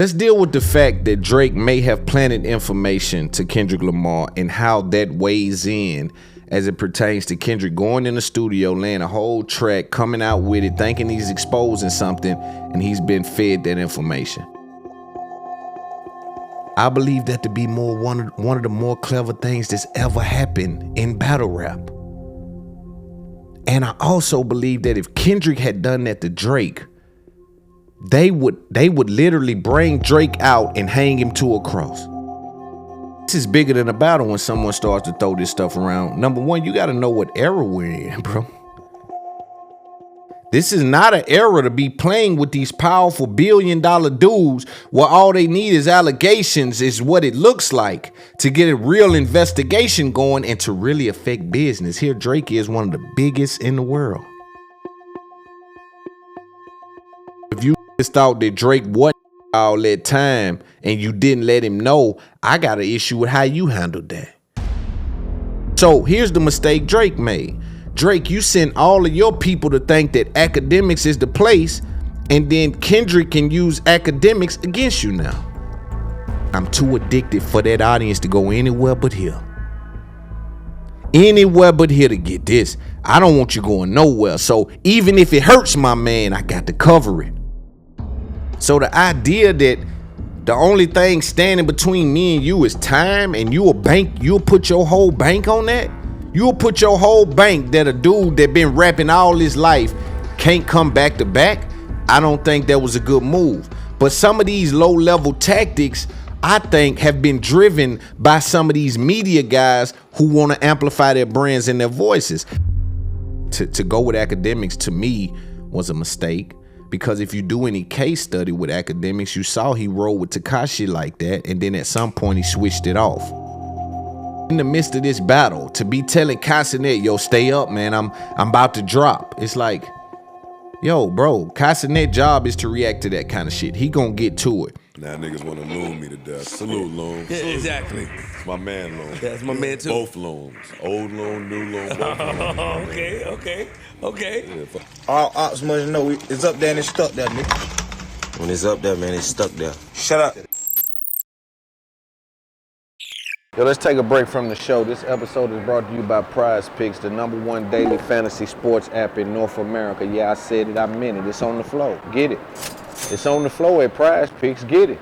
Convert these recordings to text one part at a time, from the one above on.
Let's deal with the fact that Drake may have planted information to Kendrick Lamar and how that weighs in as it pertains to Kendrick going in the studio, laying a whole track, coming out with it, thinking he's exposing something, and he's been fed that information. I believe that to be one of the more clever things that's ever happened in battle rap. And I also believe that if Kendrick had done that to Drake, they would literally bring Drake out and hang him to a cross. This is bigger than a battle when someone starts to throw this stuff around. Number one, you got to know what era we're in, bro. This is not an era to be playing with these powerful billion-dollar dudes where all they need is allegations, is what it looks like, to get a real investigation going and to really affect business. Here, Drake is one of the biggest in the world. If you thought that Drake wasn't all that time and you didn't let him know, I got an issue with how you handled that. So here's the mistake Drake made. Drake, you sent all of your people to think that Akademiks is the place, and then Kendrick can use Akademiks against you now. I'm too addicted for that audience to go anywhere but here. Anywhere but here to get this. I don't want you going nowhere. So even if it hurts my man, I got to cover it. So the idea that the only thing standing between me and you is time, and you'll put your whole bank on that? You'll put your whole bank that a dude that been rapping all his life can't come back to back? I don't think that was a good move. But some of these low-level tactics, I think, have been driven by some of these media guys who want to amplify their brands and their voices. To go with Akademiks, to me, was a mistake. Because if you do any case study with Akademiks, you saw he rolled with Tekashi like that, and then at some point he switched it off. In the midst of this battle, to be telling Kaicent, yo, stay up, man, I'm about to drop. It's like, yo, bro, Kaicent's job is to react to that kind of shit. He gonna get to it. Now niggas wanna Loon me to death. Salute, Loon. Yeah, exactly. It's my man, Loon. That's my man too. Both Loons. Old Loon, new Loon, both Loons. Okay. Yeah, All ops must know it's up there and it's stuck there, nigga. When it's up there, man, it's stuck there. Shut up. Yo, let's take a break from the show. This episode is brought to you by Prize Picks, the #1 daily fantasy sports app in North America. Yeah, I said it, I meant it. It's on the flow. Get it. It's on the flow at Prize Picks. Get it.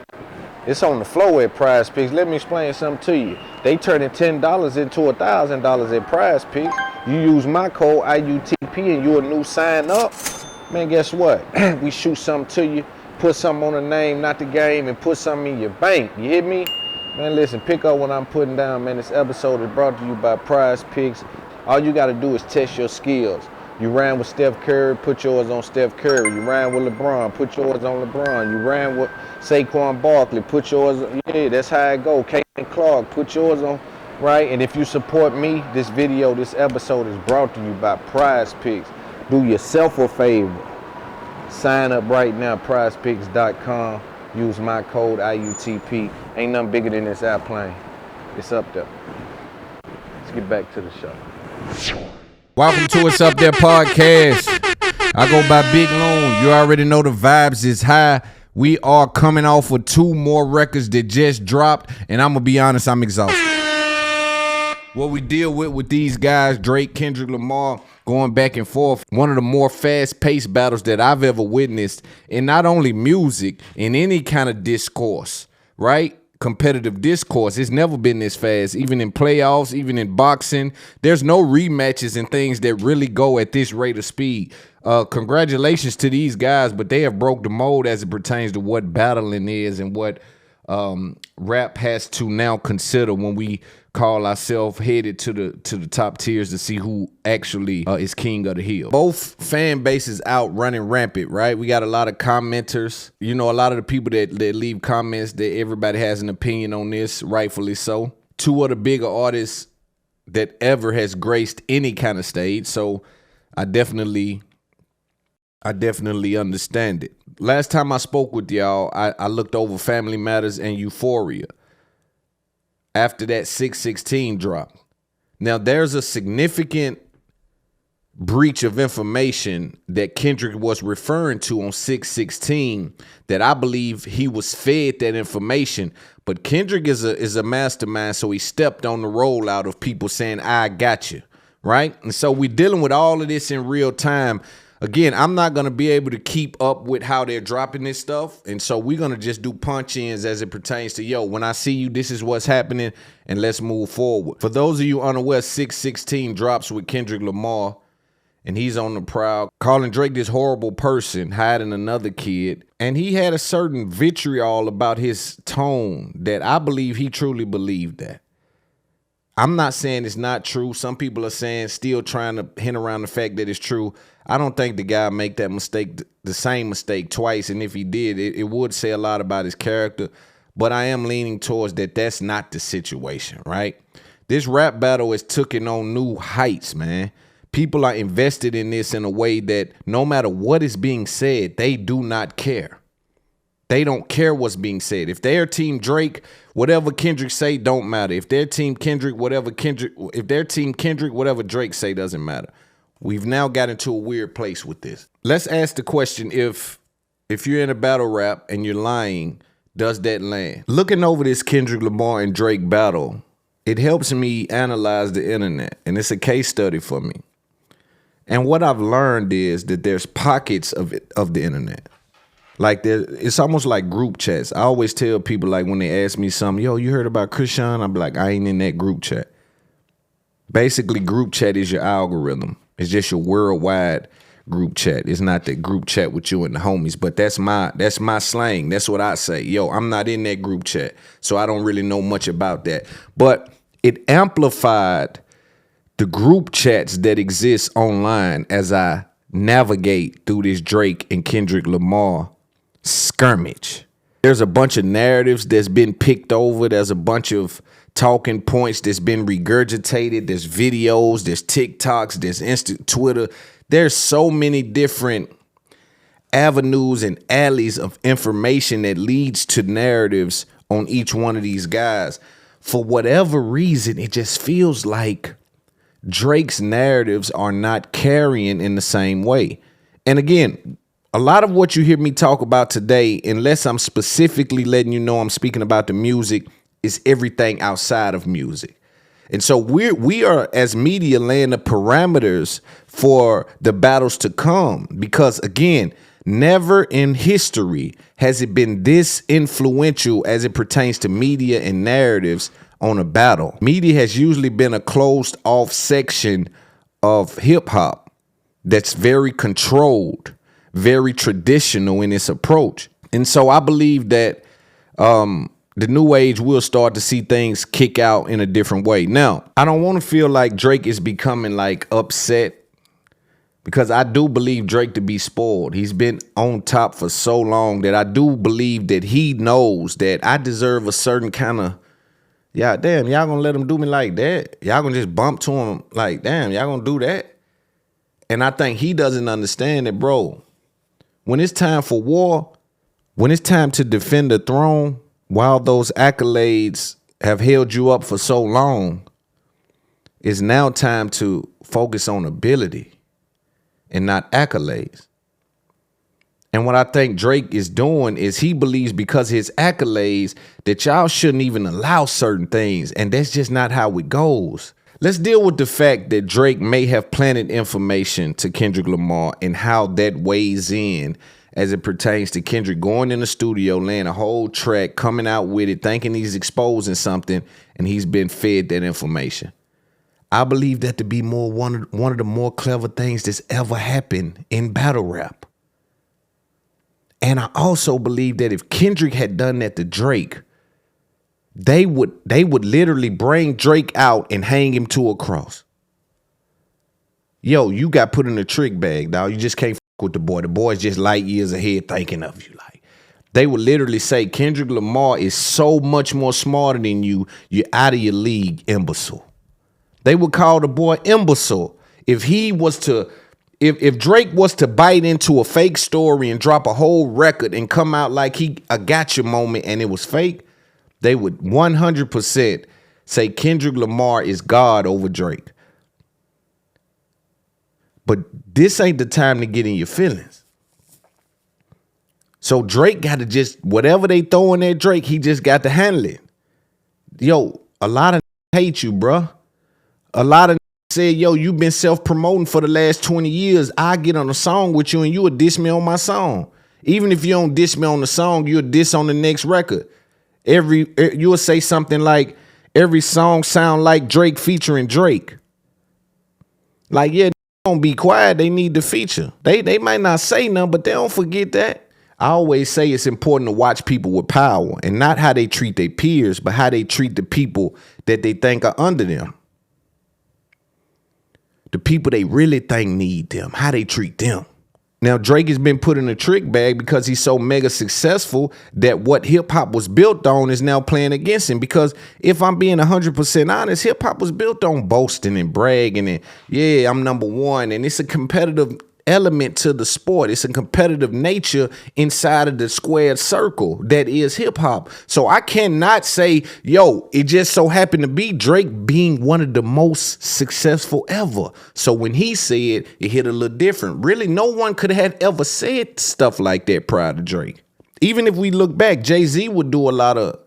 It's on the flow at Prize Picks. Let me explain something to you. They turning $10 into $1,000 at Prize Picks. You use my code IUTP and you a new sign up. Man, guess what? We shoot something to you, put something on the name, not the game, and put something in your bank. You hear me? Man, listen, pick up what I'm putting down, man. This episode is brought to you by Prize Picks. All you got to do is test your skills. You ran with Steph Curry, put yours on Steph Curry. You ran with LeBron, put yours on LeBron. You ran with Saquon Barkley, put yours on, yeah, that's how it go. Caitlin Clark, put yours on, right? And if you support me, this episode is brought to you by Prize Picks. Do yourself a favor. Sign up right now, prizepicks.com. Use my code IUTP. Ain't nothing bigger than this airplane. It's up there. Let's get back to the show. Welcome to It's Up There podcast. I go by Big Loon. You already know the vibes is high. We are coming off of 2 more records that just dropped, and I'm gonna be honest, I'm exhausted. What we deal with these guys, Drake, Kendrick Lamar, going back and forth, one of the more fast-paced battles that I've ever witnessed in not only music, in any kind of discourse, right? Competitive discourse. It's never been this fast, even in playoffs, even in boxing. There's no rematches and things that really go at this rate of speed. Congratulations to these guys, but they have broke the mold as it pertains to what battling is and what rap has to now consider when we call ourselves headed to the top tiers to see who actually is king of the hill. Both fan bases out running rampant, right? We got a lot of commenters. You know, a lot of the people that leave comments, that everybody has an opinion on this, rightfully so. 2 of the bigger artists that ever has graced any kind of stage, so I definitely understand it. Last time I spoke with y'all, I looked over Family Matters and Euphoria after that 616 drop. Now, there's a significant breach of information that Kendrick was referring to on 616 that I believe he was fed that information. But Kendrick is a mastermind, so he stepped on the rollout of people saying, I got you, right? And so we're dealing with all of this in real time. Again, I'm not going to be able to keep up with how they're dropping this stuff. And so we're going to just do punch-ins as it pertains to, yo, when I see you, this is what's happening, and let's move forward. For those of you unaware, 616 drops with Kendrick Lamar, and he's on the prowl, calling Drake this horrible person, hiding another kid. And he had a certain vitriol about his tone that I believe he truly believed that. I'm not saying it's not true. Some people are saying, still trying to hint around the fact that it's true. I don't think the guy make that mistake, the same mistake twice. And if he did, it would say a lot about his character. But I am leaning towards that that's not the situation, right? This rap battle is taking on new heights, man. People are invested in this in a way that no matter what is being said, they do not care. They don't care what's being said. If they're team Drake, whatever Kendrick say don't matter. If they're team Kendrick, whatever Drake say doesn't matter. We've now got into a weird place with this. Let's ask the question, if you're in a battle rap and you're lying, does that land? Looking over this Kendrick Lamar and Drake battle, it helps me analyze the internet, and it's a case study for me. And what I've learned is that there's pockets of the internet. Like it's almost like group chats. I always tell people, like, when they ask me something, yo, you heard about Krishan? I'm like, I ain't in that group chat. Basically, group chat is your algorithm. It's just your worldwide group chat. It's not the group chat with you and the homies, but that's my slang. That's what I say. Yo, I'm not in that group chat, so I don't really know much about that. But it amplified the group chats that exist online as I navigate through this Drake and Kendrick Lamar skirmish. There's a bunch of narratives that's been picked over. There's a bunch of talking points that's been regurgitated. There's videos, there's TikToks, there's Twitter. There's so many different avenues and alleys of information that leads to narratives on each one of these guys. For whatever reason, it just feels like Drake's narratives are not carrying in the same way. And again, a lot of what you hear me talk about today, unless I'm specifically letting you know I'm speaking about the music, is everything outside of music. And so we are, as media, laying the parameters for the battles to come. Because again, never in history has it been this influential as it pertains to media and narratives on a battle. Media has usually been a closed off section of hip hop that's very controlled, very traditional in its approach. And so I believe that the new age will start to see things kick out in a different way. Now, I don't want to feel like Drake is becoming like upset, because I do believe Drake to be spoiled. He's been on top for so long that I do believe that he knows that I deserve a certain kind of, yeah, damn, y'all gonna let him do me like that? Y'all gonna just bump to him like, damn, y'all gonna do that? And I think he doesn't understand that, bro. When it's time for war, when it's time to defend the throne, while those accolades have held you up for so long, it's now time to focus on ability and not accolades. And what I think Drake is doing is he believes because his accolades that y'all shouldn't even allow certain things. And that's just not how it goes. Let's deal with the fact that Drake may have planted information to Kendrick Lamar and how that weighs in as it pertains to Kendrick going in the studio, laying a whole track, coming out with it, thinking he's exposing something, and he's been fed that information. I believe that to be one of the more clever things that's ever happened in battle rap. And I also believe that if Kendrick had done that to Drake, they would literally bring Drake out and hang him to a cross. Yo, you got put in a trick bag, dog. You just can't fuck with the boy. The boy's just light years ahead thinking of you. Like, they would literally say Kendrick Lamar is so much more smarter than you. You're out of your league, imbecile. They would call the boy imbecile. If Drake was to bite into a fake story and drop a whole record and come out like a gotcha moment and it was fake, they would 100% say Kendrick Lamar is God over Drake. But this ain't the time to get in your feelings. So Drake got to just, whatever they throwing at Drake, he just got to handle it. Yo, a lot of hate you, bruh. A lot of said, yo, you been self-promoting for the last 20 years. I get on a song with you and you will diss me on my song. Even if you don't diss me on the song, you'll diss on the next record. You will say something like, every song sound like Drake featuring Drake. Like, yeah, don't be quiet. They need the feature. They might not say nothing, but they don't forget that. I always say it's important to watch people with power and not how they treat their peers, but how they treat the people that they think are under them. The people they really think need them, how they treat them. Now, Drake has been put in a trick bag because he's so mega successful that what hip hop was built on is now playing against him. Because if I'm being 100% honest, hip hop was built on boasting and bragging and, yeah, I'm number one. And it's a competitive element to the sport. It's a competitive nature inside of the squared circle that is hip hop. So I cannot say, yo, it just so happened to be Drake being one of the most successful ever. So when he said it hit a little different. Really, no one could have ever said stuff like that prior to Drake. Even if we look back, Jay-Z would do a lot of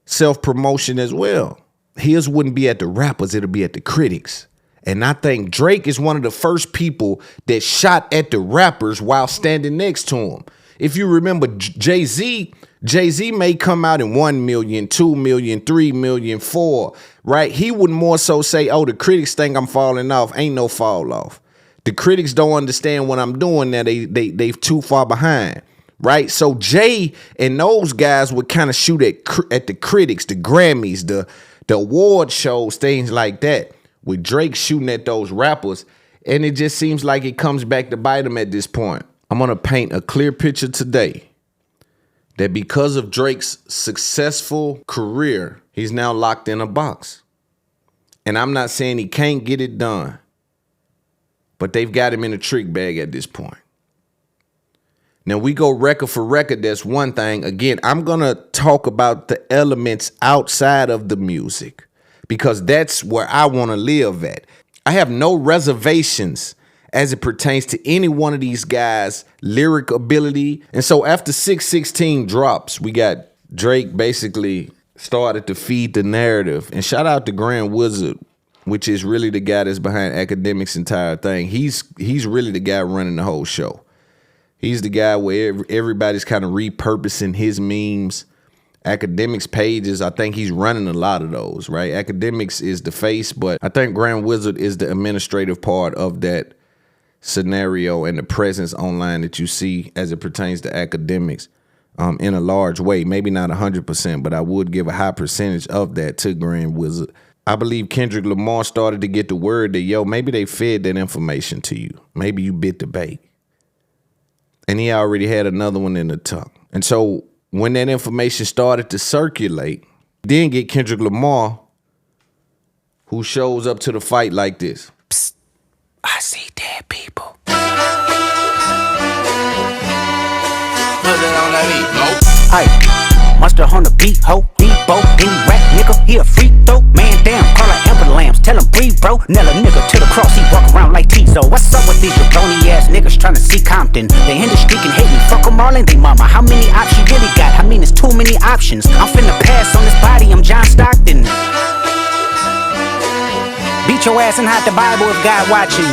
self-promotion as well. His wouldn't be at the rappers, it'll be at the critics. And I think Drake is one of the first people that shot at the rappers while standing next to him. If you remember Jay-Z may come out in 1 million, 2 million, 3 million, 4, right? He would more so say, oh, the critics think I'm falling off. Ain't no fall off. The critics don't understand what I'm doing now. They too far behind, right? So Jay and those guys would kind of shoot at the critics, the Grammys, the award shows, things like that. With Drake shooting at those rappers, and it just seems like it comes back to bite him at this point. I'm going to paint a clear picture today that because of Drake's successful career, he's now locked in a box. And I'm not saying he can't get it done, but they've got him in a trick bag at this point. Now, we go record for record, that's one thing. Again, I'm going to talk about the elements outside of the music, because that's where I want to live at. I have no reservations as it pertains to any one of these guys' lyric ability. And so after 616 drops, we got Drake basically started to feed the narrative. And shout out to Grand Wizard, which is really the guy that's behind Akademiks' entire thing. He's really the guy running the whole show. He's the guy where everybody's kind of repurposing his memes. Akademiks pages, I think he's running a lot of those, right? Akademiks is the face, but I think Grand Wizard is the administrative part of that scenario and the presence online that you see as it pertains to Akademiks in a large way. Maybe not 100%, but I would give a high percentage of that to Grand Wizard. I believe Kendrick Lamar started to get the word that, yo, maybe they fed that information to you. Maybe you bit the bait. And he already had another one in the tuck. And so when that information started to circulate, then get Kendrick Lamar, who shows up to the fight like this. Psst, I see dead people. Put that on that beat, ho. Aye, monster on the beat, ho, Debo, any rap nigga, he a free throw, man down, call her ambulance, tell him breathe, bro, nail a nigga to the cross, he walk around like Tizo. What's up with these jabroni ass niggas trying to see Compton? They in the street and hate me, fuck them all and they mama. How many options you really got? I mean, it's too many options. I'm finna pass on this body, I'm John Stockton. Beat your ass and hide the Bible if God watching.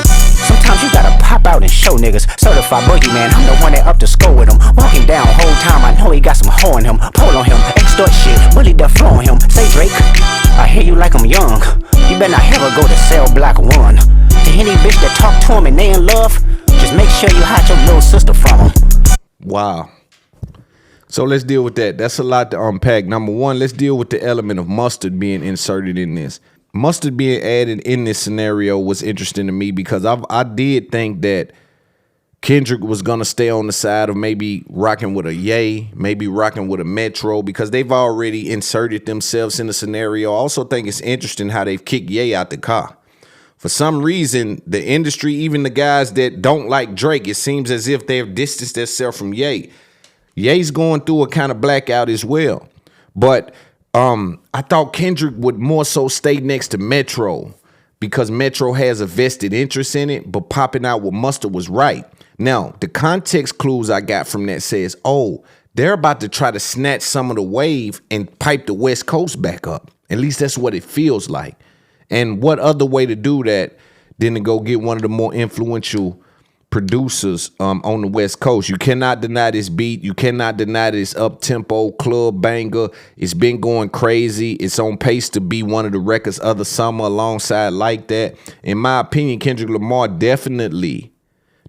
Sometimes you gotta pop out and show niggas. Certified boogeyman, I'm the one that up to score with him. Walking down whole time, I know he got some hoe in him. Pull on him, extort shit, bully the flow on him. Say Drake, I hear you like I'm young. You better not ever go to cell block 1. To any bitch that talk to him and they in love, just make sure you hide your little sister from him. Wow. So let's deal with that. That's a lot to unpack. Number one, let's deal with the element of mustard being inserted in this. Mustard being added in this scenario was interesting to me because I did think that Kendrick was going to stay on the side of maybe rocking with a Ye, maybe rocking with a Metro, because they've already inserted themselves in the scenario. I also think it's interesting how they've kicked Ye out the car. For some reason, the industry, even the guys that don't like Drake, it seems as if they've distanced themselves from Ye. Ye's going through a kind of blackout as well. But I thought Kendrick would more so stay next to Metro, because Metro has a vested interest in it, but popping out with Mustard was right. Now, the context clues I got from that says, oh, they're about to try to snatch some of the wave and pipe the West Coast back up. At least that's what it feels like. And what other way to do that than to go get one of the more influential producers on the West Coast? You cannot deny this beat. You cannot deny this up-tempo club banger. It's been going crazy. It's on pace to be one of the records of the summer alongside Like That. In my opinion, Kendrick Lamar definitely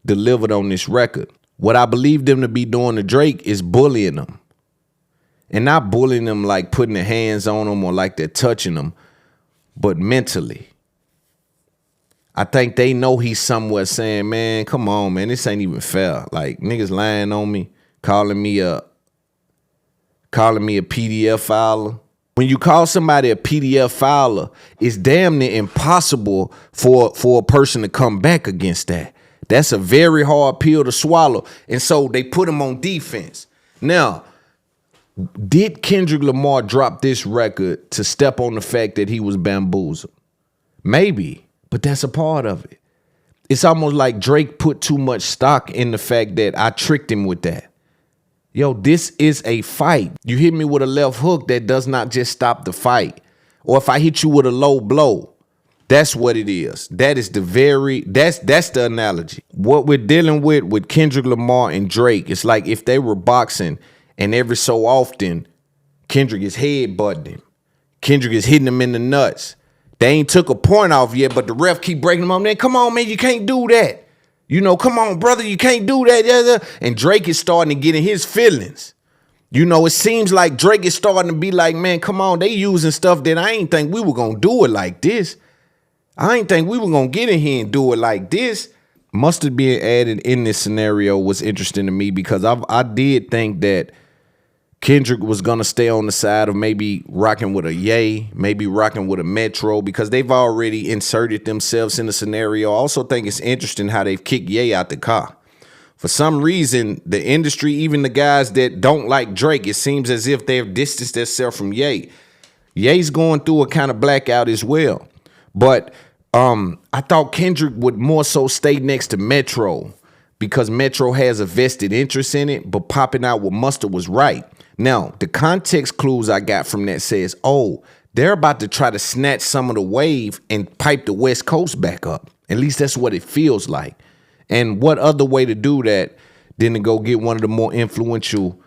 delivered on this record. What I believe them to be doing to Drake is bullying them. And not bullying them like putting their hands on them or like they're touching them, but mentally. I think they know he's somewhere saying, man, come on, man, this ain't even fair. Like, niggas lying on me, calling me a PDF filer. When you call somebody a PDF filer, it's damn near impossible for a person to come back against that. That's a very hard pill to swallow. And so they put him on defense. Now, did Kendrick Lamar drop this record to step on the fact that he was bamboozled? Maybe, but that's a part of it. It's almost like Drake put too much stock in the fact that I tricked him with that. Yo, this is a fight. You hit me with a left hook that does not just stop the fight. Or if I hit you with a low blow, that's what it is. That is that's the analogy. What we're dealing with Kendrick Lamar and Drake, it's like if they were boxing and every so often Kendrick is headbutting him. Kendrick is hitting him in the nuts. They ain't took a point off yet, but the ref keep breaking them up. Man, come on, man, you can't do that. You know, come on, brother, you can't do that. And Drake is starting to get in his feelings. You know, it seems like Drake is starting to be like, man, come on, they using stuff that I ain't think we were going to do it like this. I ain't think we were going to get in here and do it like this. Mustard being added in this scenario was interesting to me because I did think that Kendrick was going to stay on the side of maybe rocking with a Ye, maybe rocking with a Metro, because they've already inserted themselves in the scenario. I also think it's interesting how they've kicked Ye out the car. For some reason, the industry, even the guys that don't like Drake, it seems as if they've distanced themselves from Ye. Ye's going through a kind of blackout as well. But I thought Kendrick would more so stay next to Metro because Metro has a vested interest in it, but popping out with Mustard was right. Now, the context clues I got from that says, oh, they're about to try to snatch some of the wave and pipe the West Coast back up. At least that's what it feels like. And what other way to do that than to go get one of the more influential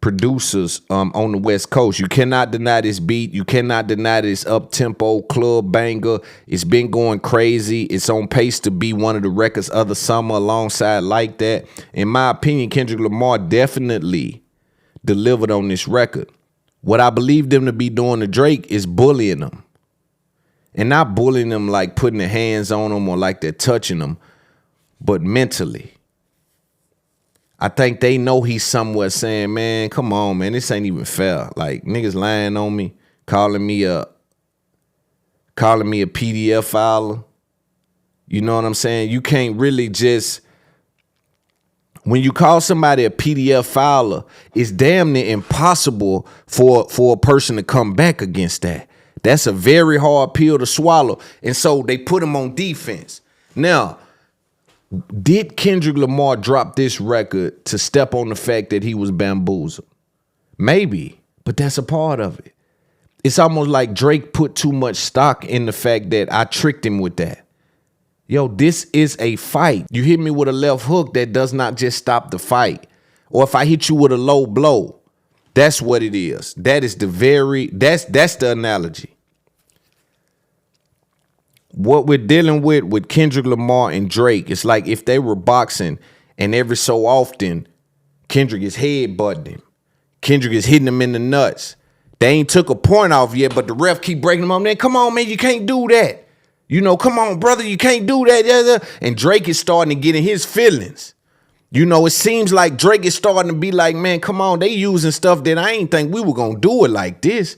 producers on the West Coast? You cannot deny this beat. You cannot deny this up-tempo club banger. It's been going crazy. It's on pace to be one of the records of the summer alongside Like That. In my opinion, Kendrick Lamar definitely delivered on this record. What I believe them to be doing to Drake is bullying them. And not bullying them like putting their hands on them or like they're touching them, but mentally. I think they know he's somewhere saying, man, come on, man, this ain't even fair. Like, niggas lying on me, calling me a PDF filer. You know what I'm saying? You can't really just, when you call somebody a PDF filer, it's damn near impossible for a person to come back against that. That's a very hard pill to swallow. And so they put him on defense. Now, did Kendrick Lamar drop this record to step on the fact that he was bamboozled? Maybe, but that's a part of it. It's almost like Drake put too much stock in the fact that I tricked him with that. Yo, this is a fight. You hit me with a left hook that does not just stop the fight. Or if I hit you with a low blow, that's what it is. That is that's the analogy. What we're dealing with Kendrick Lamar and Drake, it's like if they were boxing and every so often Kendrick is headbutting him. Kendrick is hitting him in the nuts. They ain't took a point off yet, but the ref keep breaking them up. Man, come on, man, you can't do that. You know, come on, brother, you can't do that. And Drake is starting to get in his feelings. You know, it seems like Drake is starting to be like, man, come on, they using stuff that I ain't think we were going to do it like this.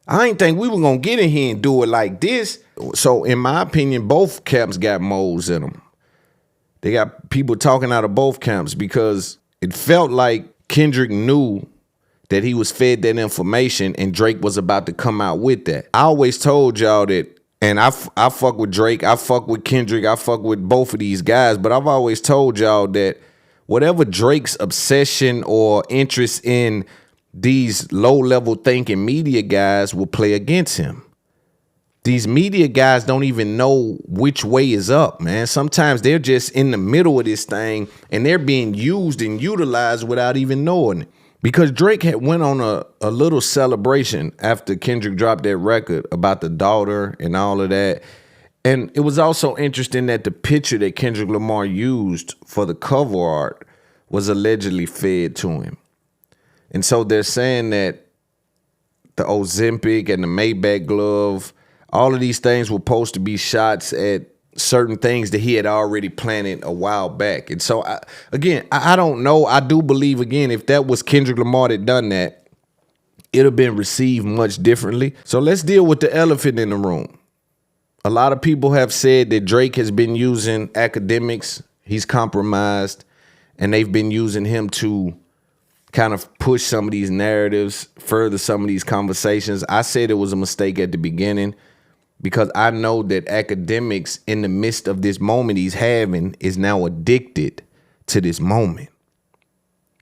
I ain't think we were going to get in here and do it like this. So, in my opinion, both camps got moles in them. They got people talking out of both camps because it felt like Kendrick knew that he was fed that information and Drake was about to come out with that. I always told y'all that And I fuck with Drake, I fuck with Kendrick, I fuck with both of these guys, but I've always told y'all that whatever Drake's obsession or interest in these low-level thinking media guys will play against him. These media guys don't even know which way is up, man. Sometimes they're just in the middle of this thing and they're being used and utilized without even knowing it. Because Drake had went on a little celebration after Kendrick dropped that record about the daughter and all of that. And it was also interesting that the picture that Kendrick Lamar used for the cover art was allegedly fed to him. And so they're saying that the Ozempic and the Maybach glove, all of these things were supposed to be shots at certain things that he had already planted a while back. And so, I don't know. I do believe, again, if that was Kendrick Lamar that done that, it would have been received much differently. So let's deal with the elephant in the room. A lot of people have said that Drake has been using academics. He's compromised, and they've been using him to kind of push some of these narratives, further some of these conversations. I said it was a mistake at the beginning because I know that Akademiks, in the midst of this moment he's having, is now addicted to this moment.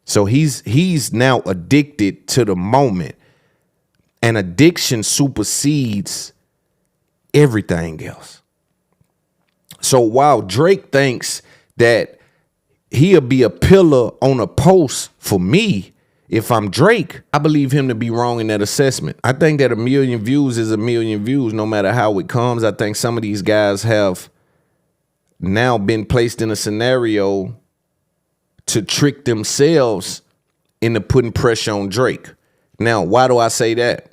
So he's now addicted to the moment, and addiction supersedes everything else. So while Drake thinks that he'll be a pillar on a post for me, if I'm Drake, I believe him to be wrong in that assessment. I think that 1 million views is 1 million views no matter how it comes. I think some of these guys have now been placed in a scenario to trick themselves into putting pressure on Drake. Now, why do I say that?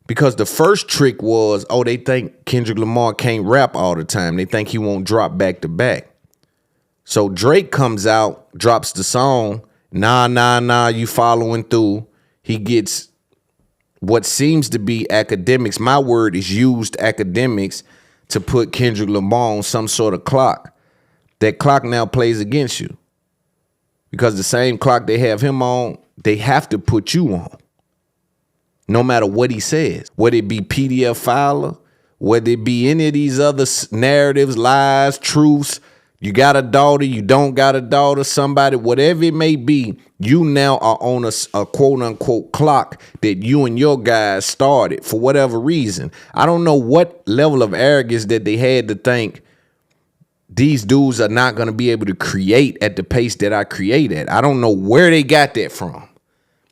Because the first trick was, they think Kendrick Lamar can't rap all the time. They think he won't drop back to back. So Drake comes out, drops the song, nah, you following through. He gets what seems to be Akademiks. My word is used Akademiks to put Kendrick Lamar on some sort of clock. That clock now plays against you. Because the same clock they have him on, they have to put you on. No matter what he says. Whether it be PDF filer, whether it be any of these other narratives, lies, truths, you got a daughter, you don't got a daughter, somebody, whatever it may be, you now are on a quote unquote clock that you and your guys started for whatever reason. I don't know what level of arrogance that they had to think these dudes are not going to be able to create at the pace that I create at. I don't know where they got that from.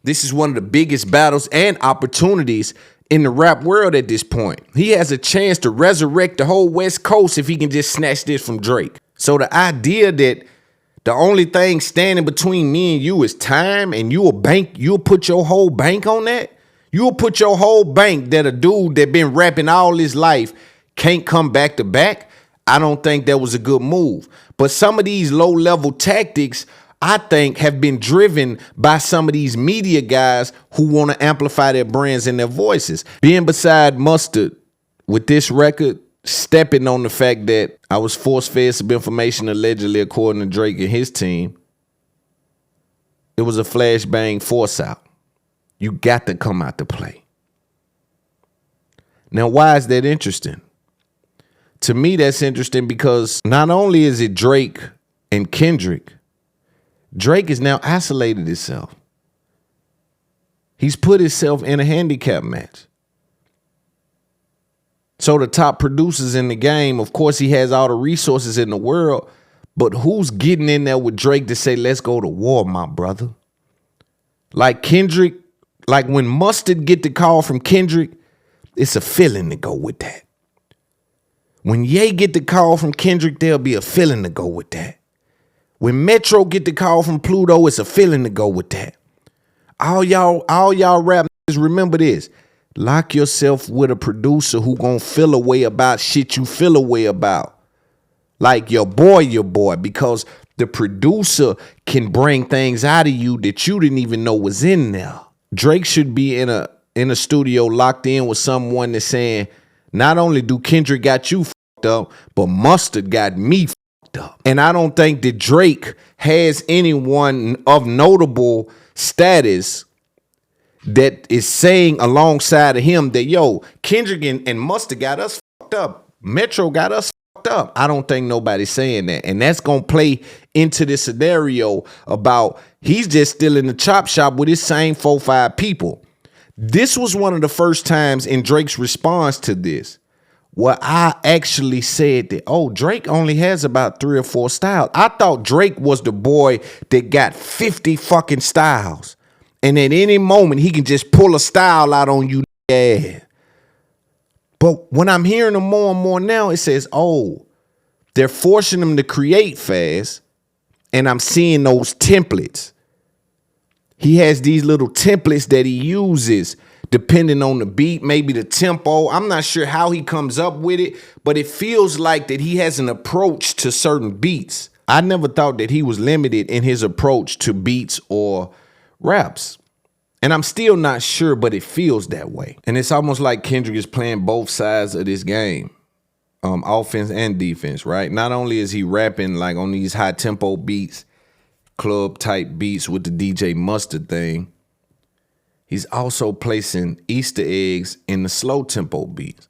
This is one of the biggest battles and opportunities in the rap world at this point. He has a chance to resurrect the whole West Coast if he can just snatch this from Drake. So the idea that the only thing standing between me and you is time, and you'll put your whole bank on that? You'll put your whole bank that a dude that been rapping all his life can't come back to back? I don't think that was a good move. But some of these low-level tactics, I think, have been driven by some of these media guys who want to amplify their brands and their voices. Being beside Mustard with this record, stepping on the fact that I was force-fed some information allegedly according to Drake and his team, it was a flashbang force out. You got to come out to play. Now, why is that interesting? To me, that's interesting because not only is it Drake and Kendrick, Drake has now isolated himself. He's put himself in a handicap match. So the top producers in the game, of course, he has all the resources in the world, but who's getting in there with Drake to say, let's go to war, my brother? Like Kendrick, like when Mustard get the call from Kendrick, it's a feeling to go with that. When Ye get the call from Kendrick, there'll be a feeling to go with that. When Metro get the call from Pluto, it's a feeling to go with that. All y'all rap niggas, remember this. Lock yourself with a producer who gonna feel a way about shit you feel a way about. Like your boy, because the producer can bring things out of you that you didn't even know was in there. Drake should be in a studio locked in with someone that's saying, not only do Kendrick got you fucked up, but Mustard got me fucked up. And I don't think that Drake has anyone of notable status that is saying alongside of him that, yo, Kendrick and Mustard got us fucked up. Metro got us fucked up. I don't think nobody's saying that. And that's going to play into this scenario about he's just still in the chop shop with his same 4-5 people. This was one of the first times in Drake's response to this where I actually said that, oh, Drake only has about 3 or 4 styles. I thought Drake was the boy that got 50 fucking styles. And at any moment, he can just pull a style out on you. Yeah. But when I'm hearing him more and more now, it says, oh, they're forcing him to create fast. And I'm seeing those templates. He has these little templates that he uses depending on the beat, maybe the tempo. I'm not sure how he comes up with it, but it feels like that he has an approach to certain beats. I never thought that he was limited in his approach to beats or raps. And I'm still not sure, but it feels that way. And it's almost like Kendrick is playing both sides of this game, offense and defense, right? Not only is he rapping like on these high tempo beats, club type beats with the DJ Mustard thing, he's also placing Easter eggs in the slow tempo beats.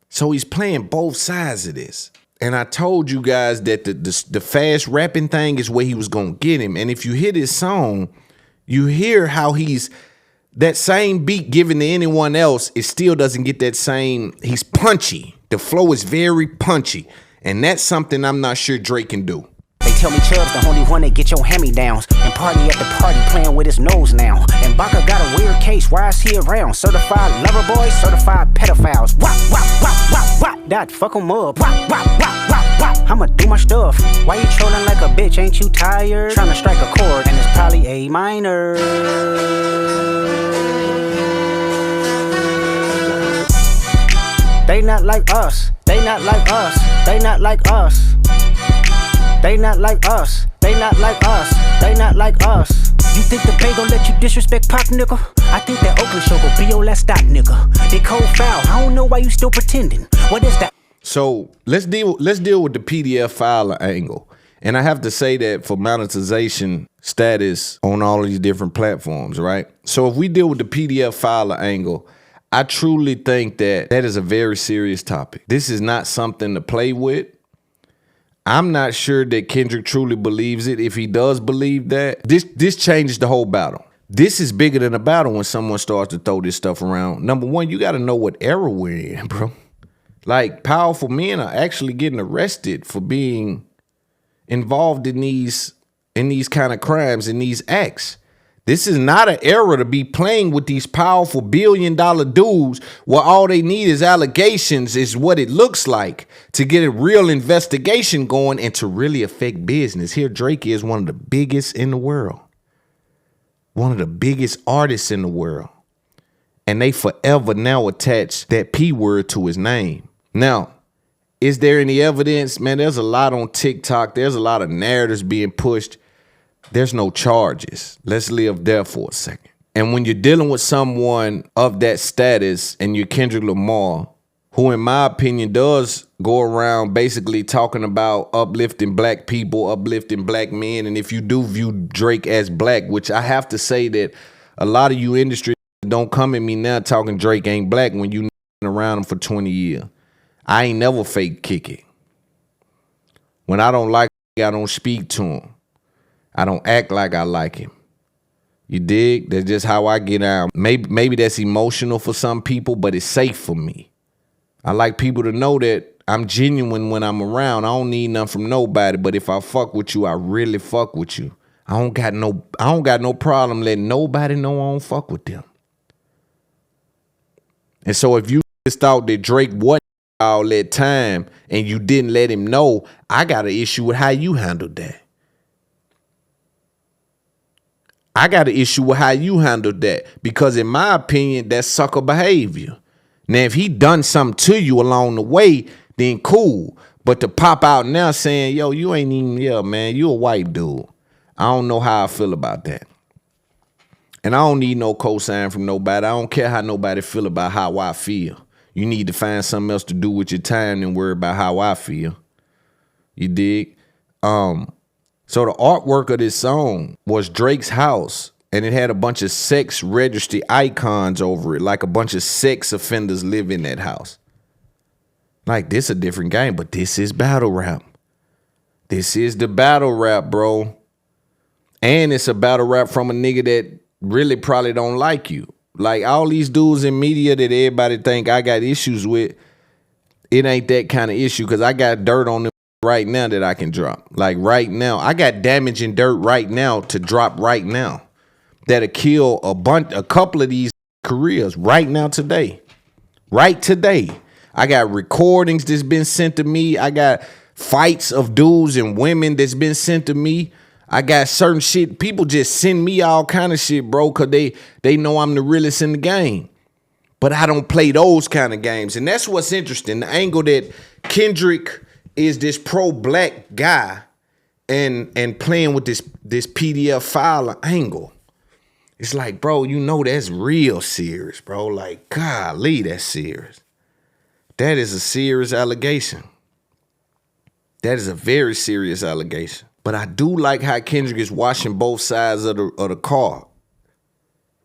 So he's playing both sides of this. And I told you guys that the fast rapping thing is where he was going to get him. And if you hear this song, you hear how he's, that same beat given to anyone else, it still doesn't get that same, he's punchy. The flow is very punchy. And that's something I'm not sure Drake can do. They tell me Chubb's the only one that get your hand-me-downs and party at the party playing with his nose now. And Baka got a weird case, why is he around? Certified lover boys, certified pedophiles. Wop, wop, wop, wop, wop, that fuck 'em up. Wop, wop, wop, wop, wop, I'ma do my stuff. Why you trolling like a bitch, ain't you tired? Trying to strike a chord and it's probably A minor. They not like us, they not like us, they not like us. They not like us, they not like us, they not like us. You think the Bay gon' let you disrespect Pop, nigga? I think that Oakland show gon' be your last stop, nigga. They cold foul, I don't know why you still pretending. What is that? So let's deal with the PDF file angle. And I have to say that for monetization status on all these different platforms, right? So if we deal with the PDF file angle, I truly think that is a very serious topic. This is not something to play with. I'm not sure that Kendrick truly believes it. If he does believe that, this changes the whole battle. This is bigger than a battle when someone starts to throw this stuff around. Number one, you got to know what era we're in, bro. Like, powerful men are actually getting arrested for being involved in these kind of crimes, in these acts. This is not an era to be playing with these powerful billion-dollar dudes where all they need is allegations, is what it looks like, to get a real investigation going and to really affect business. Here, Drake is one of the biggest in the world. One of the biggest artists in the world. And they forever now attach that P word to his name. Now, is there any evidence? Man, there's a lot on TikTok. There's a lot of narratives being pushed. There's no charges. Let's live there for a second. And when you're dealing with someone of that status and you're Kendrick Lamar, who in my opinion does go around basically talking about uplifting black people, uplifting black men, and if you do view Drake as black, which I have to say that a lot of you industry don't come at me now talking Drake ain't black when you around him for 20 years. I ain't never fake kick it. When I don't like him, I don't speak to him. I don't act like I like him. You dig? That's just how I get out. Maybe that's emotional for some people, but it's safe for me. I like people to know that I'm genuine when I'm around. I don't need nothing from nobody, but if I fuck with you, I really fuck with you. I don't got no problem letting nobody know I don't fuck with them. And so if you just thought that Drake wasn't all that time and you didn't let him know, I got an issue with how you handled that. I got an issue with how you handled that because in my opinion, that's sucker behavior. Now, if he done something to you along the way, then cool. But to pop out now saying, yo, you ain't even, yeah, man, you a white dude. I don't know how I feel about that. And I don't need no cosign from nobody. I don't care how nobody feel about how I feel. You need to find something else to do with your time than worry about how I feel. You dig? So the artwork of this song was Drake's house and it had a bunch of sex registry icons over it, like a bunch of sex offenders live in that house. Like, this a different game, but this is battle rap. This is the battle rap, bro. And it's a battle rap from a nigga that really probably don't like you. Like, all these dudes in media that everybody think I got issues with, it ain't that kind of issue, because I got dirt on them right now that I can drop. Like, right now. I got damaging dirt right now to drop right now that'll kill a couple of these careers right now today. Right today. I got recordings that's been sent to me. I got fights of dudes and women that's been sent to me. I got certain shit. People just send me all kind of shit, bro, because they know I'm the realest in the game. But I don't play those kind of games. And that's what's interesting. The angle that Kendrick is this pro-black guy and playing with this PDF file angle. It's like, bro, you know that's real serious, bro. Like, golly, that's serious. That is a serious allegation. That is a very serious allegation. But I do like how Kendrick is washing both sides of the car,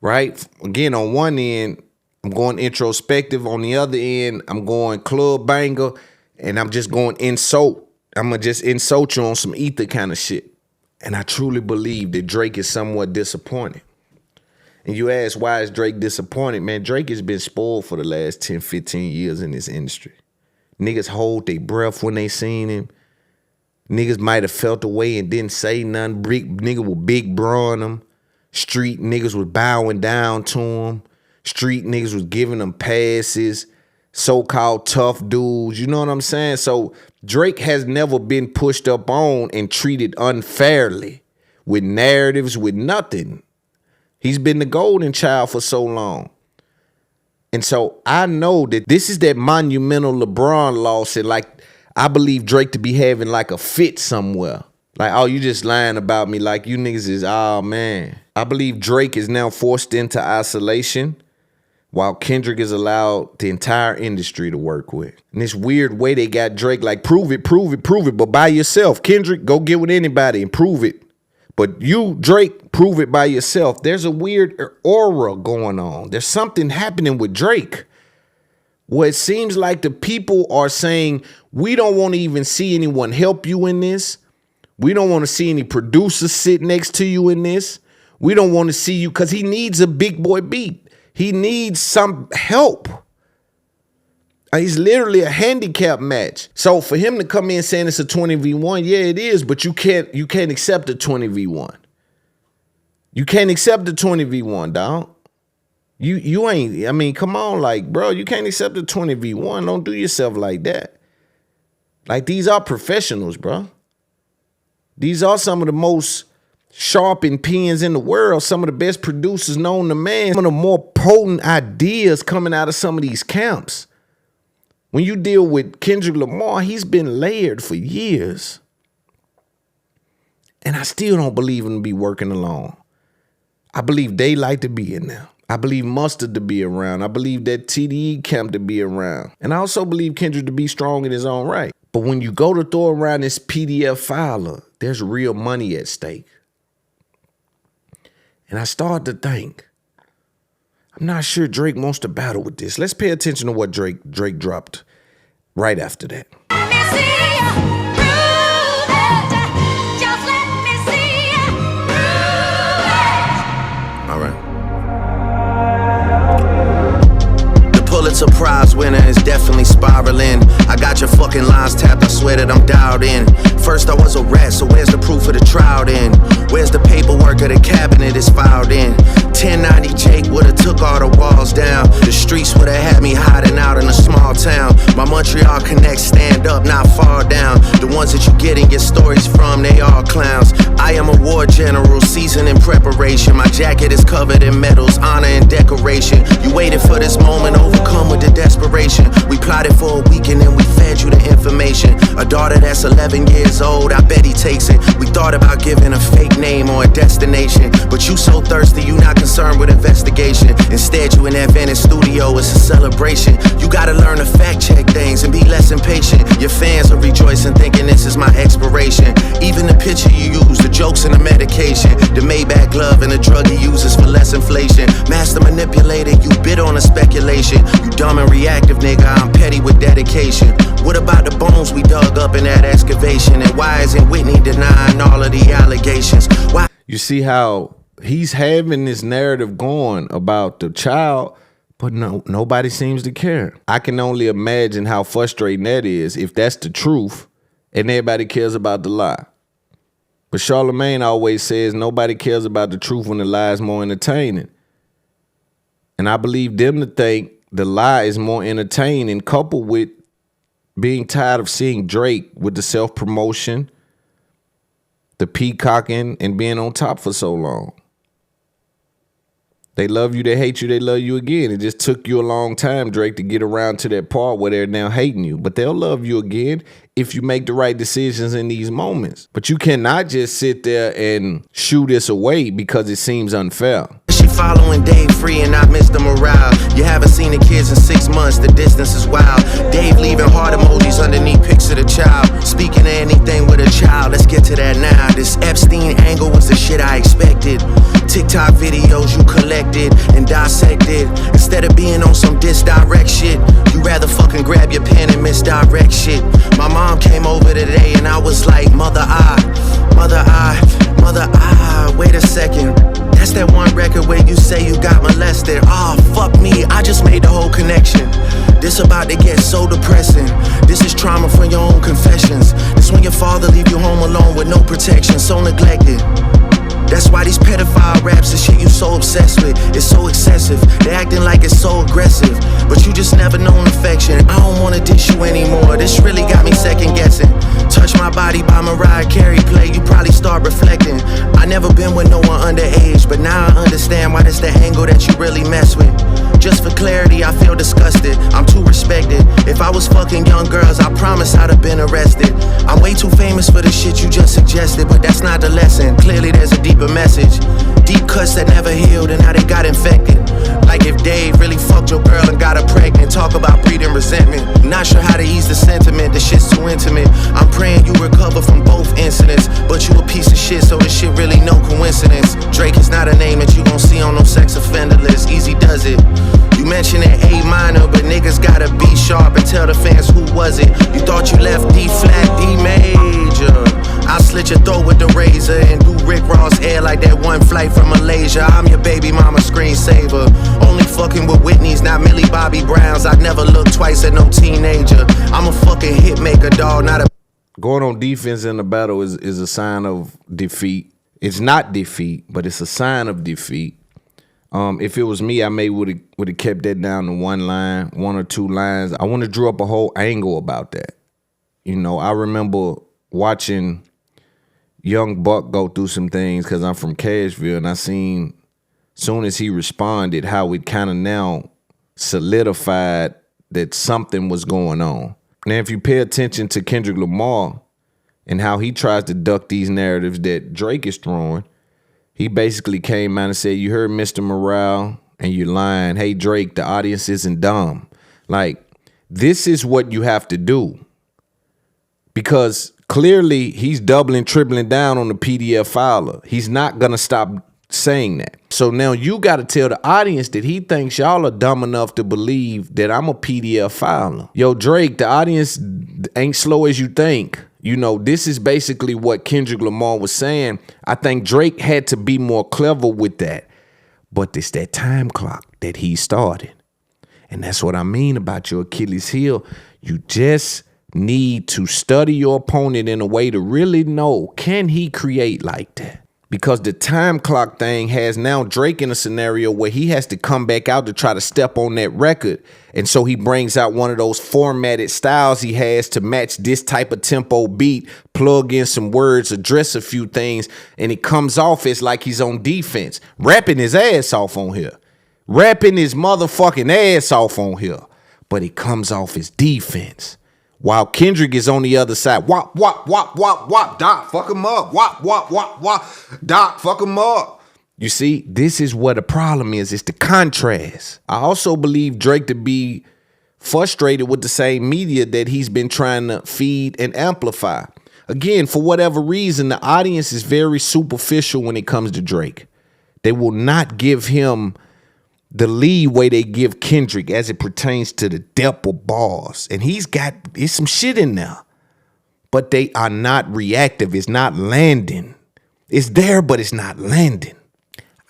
right? Again, on one end, I'm going introspective. On the other end, I'm going club banger, and I'm just going insult. I'm going to just insult you on some ether kind of shit. And I truly believe that Drake is somewhat disappointed. And you ask, why is Drake disappointed? Man, Drake has been spoiled for the last 10, 15 years in this industry. Niggas hold their breath when they seen him. Niggas might have felt away and didn't say nothing. Nigga was big broing them. Street niggas was bowing down to him. Street niggas was giving them passes. So-called tough dudes. You know what I'm saying? So Drake has never been pushed up on and treated unfairly with narratives, with nothing. He's been the golden child for so long. And so I know that this is that monumental LeBron loss, and like, I believe Drake to be having like a fit somewhere. Like, oh, you just lying about me, like you niggas is, oh man. I believe Drake is now forced into isolation while Kendrick is allowed the entire industry to work with. In this weird way they got Drake like, prove it, but by yourself. Kendrick, go get with anybody and prove it. But you, Drake, prove it by yourself. There's a weird aura going on. There's something happening with Drake where it seems like the people are saying, we don't want to even see anyone help you in this. We don't want to see any producers sit next to you in this. We don't want to see you, because he needs a big boy beat. He needs some help. He's literally a handicap match. So for him to come in saying it's a 20v1, yeah, it is, but you can't accept a 20v1. You can't accept a 20v1, dog. You ain't, I mean, come on, like, bro, you can't accept a 20v1. Don't do yourself like that. Like, these are professionals, bro. These are some of the most sharpened pens in the world, some of the best producers known to man, some of the more potent ideas coming out of some of these camps. When you deal with Kendrick Lamar, he's been layered for years. And I still don't believe him to be working alone. I believe they like to be in there. I believe Mustard to be around. I believe that TDE camp to be around. And I also believe Kendrick to be strong in his own right. But when you go to throw around this PDF filer, there's real money at stake. And I start to think, I'm not sure Drake wants to battle with this. Let's pay attention to what Drake dropped right after that. Let me see you prove it. Just let me see you prove it. All right. The Pulitzer Prize winner is definitely spiraling. I got your fucking lines tapped, I swear that I'm dialed in. First I was a rat, so where's the proof of the trial then? Where's the paperwork of the cabinet is filed in? 1090 Jake would've took all the walls down. The streets would've had me hiding out in a small town. My Montreal connects stand up, not fall down. The ones that you getting your stories from, they all clowns. I am a war general, seasoned in preparation. My jacket is covered in medals, honor and decoration. You waited for this moment, overcome with the desperation. We plotted for a week and then we fed you the information. A daughter that that's 11 years old, I bet he takes it. We thought about giving a fake name or a destination, but you so thirsty, you not concerned with investigation. Instead, you in that Venice studio, it's a celebration. You gotta learn to fact check things and be less impatient. Your fans are rejoicing, thinking this is my expiration. Even the picture you use, the jokes and the medication, the Maybach glove and the drug he uses for less inflation. Master manipulator, you bid on a speculation. You dumb and reactive, nigga, I'm petty with dedication. What about the bones we dug up in that excavation? And why isn't Whitney denying all of the allegations? Why? You see how he's having this narrative going about the child, but nobody seems to care. I can only imagine how frustrating that is if that's the truth and everybody cares about the lie. But Charlemagne always says nobody cares about the truth when the lie is more entertaining. And I believe them to think the lie is more entertaining, coupled with being tired of seeing Drake with the self-promotion, the peacocking, and being on top for so long. They love you, they hate you, they love you again. It just took you a long time, Drake, to get around to that part where they're now hating you. But they'll love you again if you make the right decisions in these moments. But you cannot just sit there and shoo this away because it seems unfair. She following Dave free and I missed the morale. You haven't seen the kids in 6 months, the distance is wild. Dave leaving heart emojis underneath pics of the child. Speaking of anything with a child, let's get to that now. This Epstein angle was the shit I expected. TikTok videos you collected and dissected. Instead of being on some disdirect shit, you rather fucking grab your pen and misdirect shit. My mom came over today and I was like, mother, wait a second. That's that one record where you say you got molested. Oh, fuck me, I just made the whole connection. This about to get so depressing. This is trauma from your own confessions. This when your father leave you home alone with no protection, so neglected. That's why these pedophile raps and shit you so obsessed with, it's so excessive. They acting like it's so aggressive, but you just never known affection. I don't wanna dish you anymore, this really got me second guessing. Touch My Body by Mariah Carey play, you probably start reflecting. I never been with no one underage, but now I understand why that's the angle that you really mess with. Just for clarity, I feel disgusted, I'm too respected. If I was fucking young girls, I promise I'd have been arrested. I'm way too famous for the shit you just suggested, but that's not the lesson. Clearly there's a deeper message. Deep cuts that never healed and now they got infected. Like if Dave really fucked your girl and got her pregnant. Talk about breeding resentment. Not sure how to ease the sentiment, the shit's too intimate. I'm praying you recover from both incidents, but you a piece of shit, so this shit really no coincidence. Drake is not a name that you gon' see on no sex offender list. Easy does it. You mentioned an A minor, but niggas gotta be sharp and tell the fans who was it. You thought you left D flat, D major. I'll slit your throat with the razor and do Rick Ross air like that one flight from Malaysia. I'm your baby mama screensaver. Only fucking with Whitney's, not Millie Bobby Browns. I'd never look twice at no teenager. I'm a fucking hit maker, dog, not a... Going on defense in the battle is a sign of defeat. It's not defeat, but it's a sign of defeat. If it was me, I may would have kept that down to one line, one or two lines. I want to draw up a whole angle about that. You know, I remember watching Young Buck go through some things because I'm from Cashville, and I seen soon as he responded how it kind of now solidified that something was going on. Now, if you pay attention to Kendrick Lamar and how he tries to duck these narratives that Drake is throwing, he basically came out and said, you heard Mr. Morale and you're lying. Hey, Drake, the audience isn't dumb. Like, this is what you have to do. Because clearly he's doubling, tripling down on the PDF filer. He's not going to stop saying that. So now you got to tell the audience that he thinks y'all are dumb enough to believe that I'm a PDF filer. Yo, Drake, the audience ain't slow as you think. You know, this is basically what Kendrick Lamar was saying. I think Drake had to be more clever with that. But it's that time clock that he started. And that's what I mean about your Achilles heel. You just need to study your opponent in a way to really know, can he create like that? Because the time clock thing has now Drake in a scenario where he has to come back out to try to step on that record. And so he brings out one of those formatted styles he has to match this type of tempo beat, plug in some words, address a few things, and it comes off as like he's on defense, rapping his ass off on here, rapping his motherfucking ass off on here. But it comes off as defense. While Kendrick is on the other side. Wop, wop, wop, wop, wop. Doc, fuck him up. Wop, wop, wop, wop. Doc, fuck him up. You see, this is what the problem is. It's the contrast. I also believe Drake to be frustrated with the same media that he's been trying to feed and amplify. Again, for whatever reason, the audience is very superficial when it comes to Drake. They will not give him the leeway they give Kendrick as it pertains to the depth of bars. And it's some shit in there. But they are not reactive. It's not landing. It's there, but it's not landing.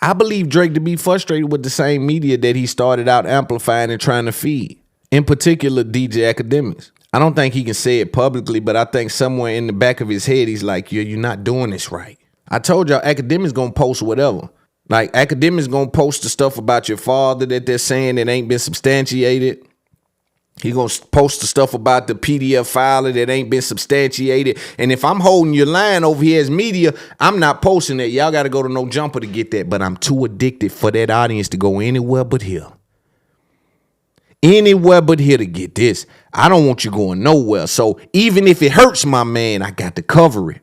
I believe Drake to be frustrated with the same media that he started out amplifying and trying to feed. In particular, DJ Akademiks. I don't think he can say it publicly, but I think somewhere in the back of his head, he's like, you're not doing this right. I told y'all Akademiks gonna post whatever. Like, Akademiks gonna post the stuff about your father that they're saying that ain't been substantiated. He gonna post the stuff about the PDF filer that ain't been substantiated. And if I'm holding your line over here as media, I'm not posting that. Y'all gotta go to No Jumper to get that. But I'm too addicted for that audience to go anywhere but here. Anywhere but here to get this. I don't want you going nowhere. So even if it hurts my man, I got to cover it.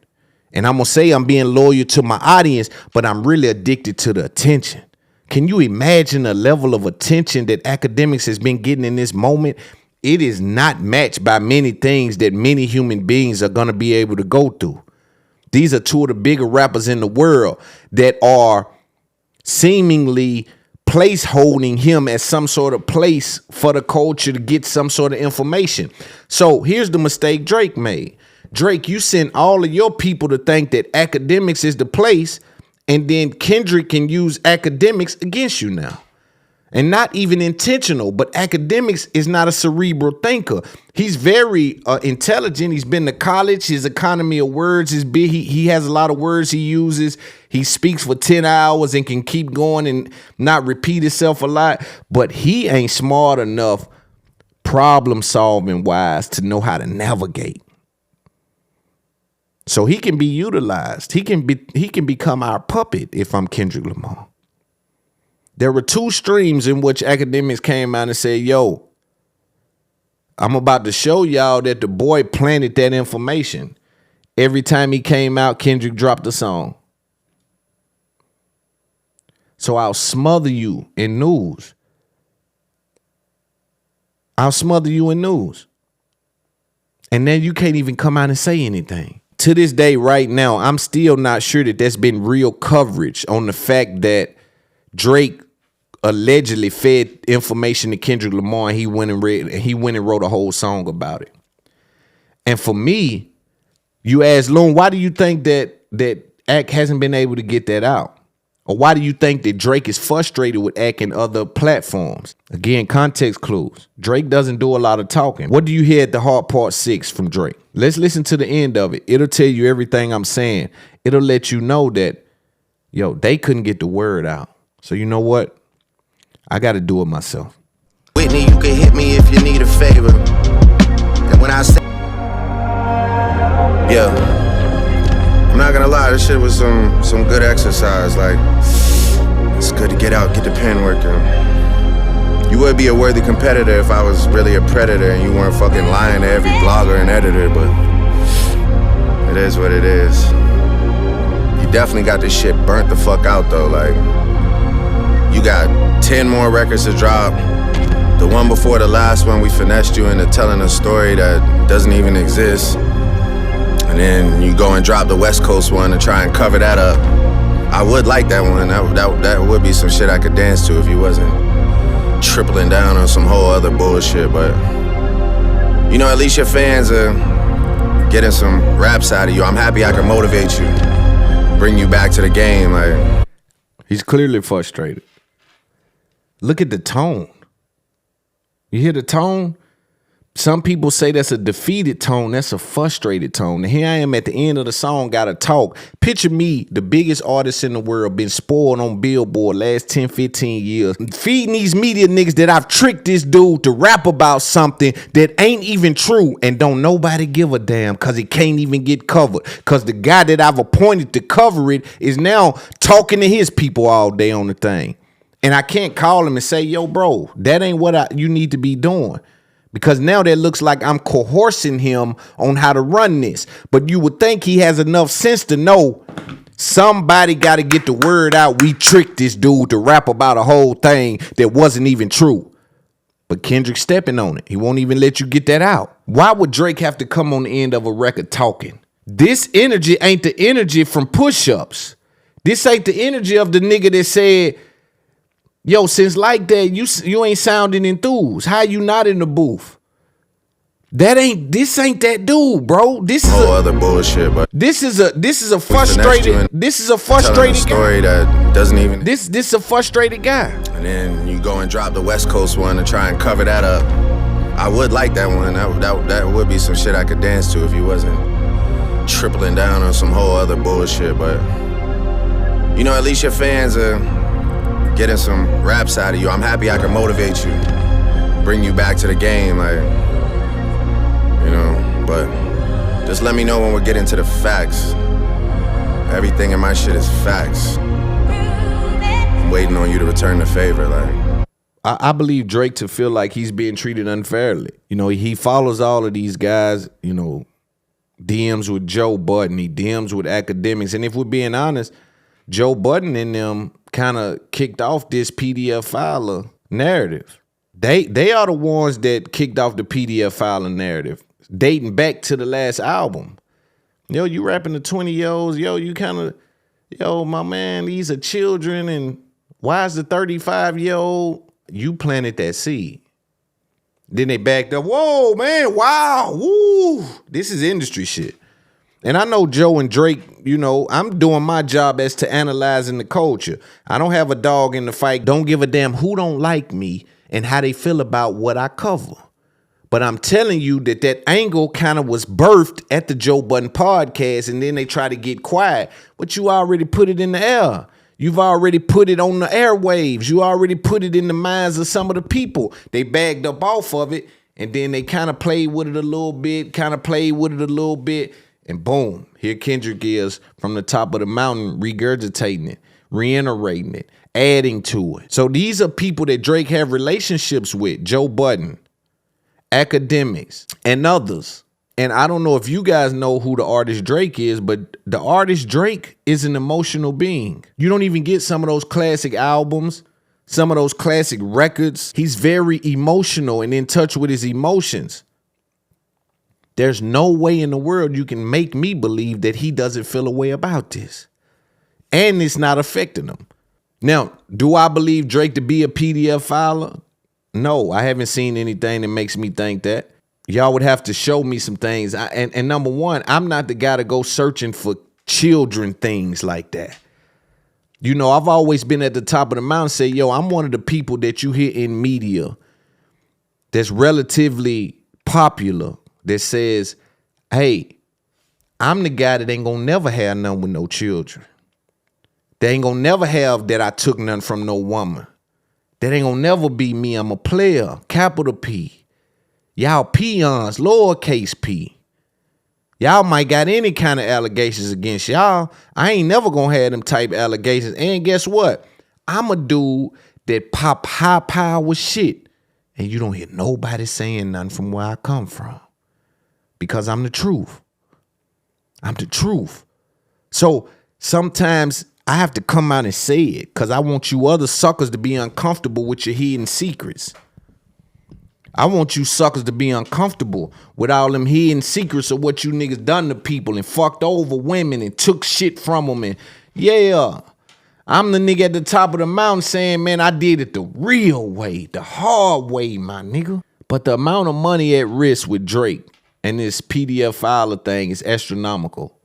And I'm going to say I'm being loyal to my audience, but I'm really addicted to the attention. Can you imagine the level of attention that Akademiks has been getting in this moment? It is not matched by many things that many human beings are going to be able to go through. These are two of the bigger rappers in the world that are seemingly place holding him as some sort of place for the culture to get some sort of information. So here's the mistake Drake made. Drake, you send all of your people to think that Akademiks is the place, and then Kendrick can use Akademiks against you now. And not even intentional, but Akademiks is not a cerebral thinker. He's very intelligent. He's been to college. His economy of words is big. He has a lot of words he uses. He speaks for 10 hours and can keep going and not repeat himself a lot. But he ain't smart enough problem solving wise to know how to navigate. So he can be utilized. He can become our puppet if I'm Kendrick Lamar. There were two streams in which Akademiks came out and said, yo, I'm about to show y'all that the boy planted that information. Every time he came out, Kendrick dropped a song. So I'll smother you in news. I'll smother you in news. And then you can't even come out and say anything. To this day, right now, I'm still not sure that there's been real coverage on the fact that Drake allegedly fed information to Kendrick Lamar and he went and wrote a whole song about it. And for me, you ask Loon, why do you think that Ak hasn't been able to get that out? Or why do you think that Drake is frustrated with Ak and other platforms? Again, context clues. Drake doesn't do a lot of talking. What do you hear at the Hard Part 6 from Drake? Let's listen to the end of it. It'll tell you everything I'm saying. It'll let you know that, yo, they couldn't get the word out. So you know what? I got to do it myself. Whitney, you can hit me if you need a favor. And when I say, yeah, I'm not gonna lie, this shit was some good exercise. Like, it's good to get out, get the pen working. You would be a worthy competitor if I was really a predator and you weren't fucking lying to every blogger and editor, but it is what it is. You definitely got this shit burnt the fuck out though. Like, you got 10 more records to drop. The one before the last one, we finessed you into telling a story that doesn't even exist. And then you go and drop the West Coast one to try and cover that up. I would like that one. That would be some shit I could dance to if you wasn't tripling down on some whole other bullshit. But, you know, at least your fans are getting some raps out of you. I'm happy I can motivate you, bring you back to the game. Like, he's clearly frustrated. Look at the tone. You hear the tone? Some people say that's a defeated tone. That's a frustrated tone. And here I am at the end of the song, gotta talk. Picture me, the biggest artist in the world, been spoiled on Billboard last 10, 15 years. Feeding these media niggas that I've tricked this dude to rap about something that ain't even true. And don't nobody give a damn because it can't even get covered. Because the guy that I've appointed to cover it is now talking to his people all day on the thing. And I can't call him and say, yo, bro, that ain't what you need to be doing. Because now that looks like I'm coercing him on how to run this. But you would think he has enough sense to know somebody got to get the word out. We tricked this dude to rap about a whole thing that wasn't even true. But Kendrick's stepping on it. He won't even let you get that out. Why would Drake have to come on the end of a record talking? This energy ain't the energy from push-ups. This ain't the energy of the nigga that said, yo, since like that, you ain't sounding enthused. How you not in the booth? This ain't that dude, bro. This is other bullshit, but this is a frustrated story guy. That doesn't even. This is a frustrated guy. And then you go and drop the West Coast one to try and cover that up. I would like that one. That would be some shit I could dance to if you wasn't tripling down on some whole other bullshit. But you know, at least your fans are getting some raps out of you. I'm happy I can motivate you, bring you back to the game, like, you know. But just let me know when we're getting to the facts. Everything in my shit is facts. I'm waiting on you to return the favor, like. I believe Drake to feel like he's being treated unfairly. You know, he follows all of these guys, you know, DMs with Joe Budden, he DMs with Akademiks. And if we're being honest, Joe Budden and them kind of kicked off this PDF filer narrative. They are the ones that kicked off the PDF filer narrative, dating back to the last album. Yo, you rapping to 20-year-olds. Yo, you kind of, yo, my man, these are children. And why is the 35-year-old? You planted that seed. Then they backed up. Whoa, man, wow, woo. This is industry shit. And I know Joe and Drake, you know, I'm doing my job as to analyzing the culture. I don't have a dog in the fight. Don't give a damn who don't like me and how they feel about what I cover. But I'm telling you that angle kind of was birthed at the Joe Budden podcast, and then they try to get quiet. But you already put it in the air. You've already put it on the airwaves. You already put it in the minds of some of the people. They bagged up off of it, and then they kind of played with it a little bit, and boom, here Kendrick is from the top of the mountain regurgitating it, reiterating it, adding to it. So these are people that Drake have relationships with, Joe Budden, Akademiks, and others. And I don't know if you guys know who the artist Drake is, but the artist Drake is an emotional being. You don't even get some of those classic albums, some of those classic records. He's very emotional and in touch with his emotions. There's no way in the world you can make me believe that he doesn't feel a way about this. And it's not affecting him. Now, do I believe Drake to be a PDF filer? No, I haven't seen anything that makes me think that. Y'all would have to show me some things. And number one, I'm not the guy to go searching for children things like that. You know, I've always been at the top of the mountain, say, yo, I'm one of the people that you hear in media that's relatively popular that says, hey, I'm the guy that ain't gonna never have none with no children. They ain't gonna never have that I took none from no woman. That ain't gonna never be me. I'm a player, capital P. Y'all peons, lowercase p. Y'all might got any kind of allegations against y'all. I ain't never gonna have them type allegations. And guess what? I'm a dude that pop high power shit. And you don't hear nobody saying nothing from where I come from. Because I'm the truth. I'm the truth. So sometimes I have to come out and say it because I want you other suckers to be uncomfortable with your hidden secrets. I want you suckers to be uncomfortable with all them hidden secrets of what you niggas done to people and fucked over women and took shit from them. And yeah, I'm the nigga at the top of the mountain saying, man, I did it the real way, the hard way, my nigga. But the amount of money at risk with Drake and this PDF filer thing is astronomical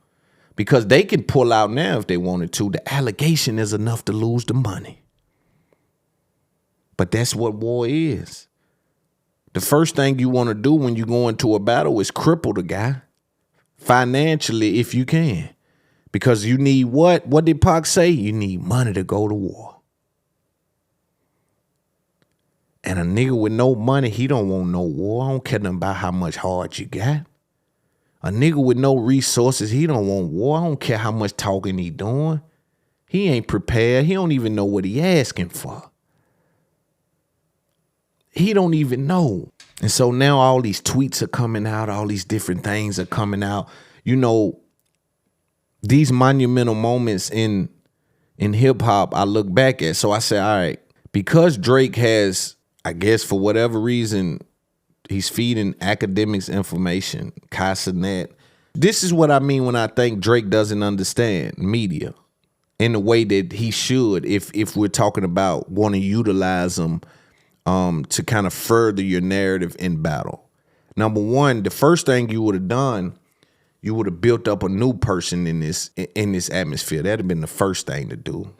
because they can pull out now if they wanted to. The allegation is enough to lose the money. But that's what war is. The first thing you want to do when you go into a battle is cripple the guy financially if you can. Because you need what? What did Pac say? You need money to go to war. And a nigga with no money, he don't want no war. I don't care nothing about how much hard you got. A nigga with no resources, he don't want war. I don't care how much talking he doing. He ain't prepared. He don't even know what he asking for. he don't even know. And so now all these tweets are coming out, all these different things are coming out. You know, these monumental moments in hip hop I look back at. So I say, all right, because Drake has, I guess for whatever reason, he's feeding academics information, Cenat. This is what I mean when I think Drake doesn't understand media in the way that he should if we're talking about want to utilize them to kind of further your narrative in battle. Number one, the first thing you would have done, you would have built up a new person in this atmosphere. That'd have been the first thing to do.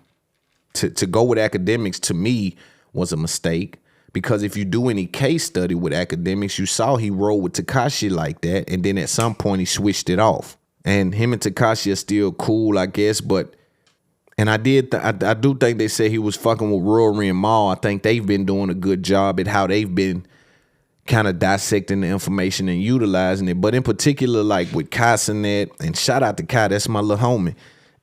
To go with academics, to me, was a mistake. Because if you do any case study with academics, you saw he rolled with Tekashi like that, and then at some point he switched it off. And him and Tekashi are still cool, I guess, but and I do think they said he was fucking with Rory and Mal. I think they've been doing a good job at how they've been kind of dissecting the information and utilizing it. But in particular, like with Kaicent, and shout out to Kai, that's my little homie,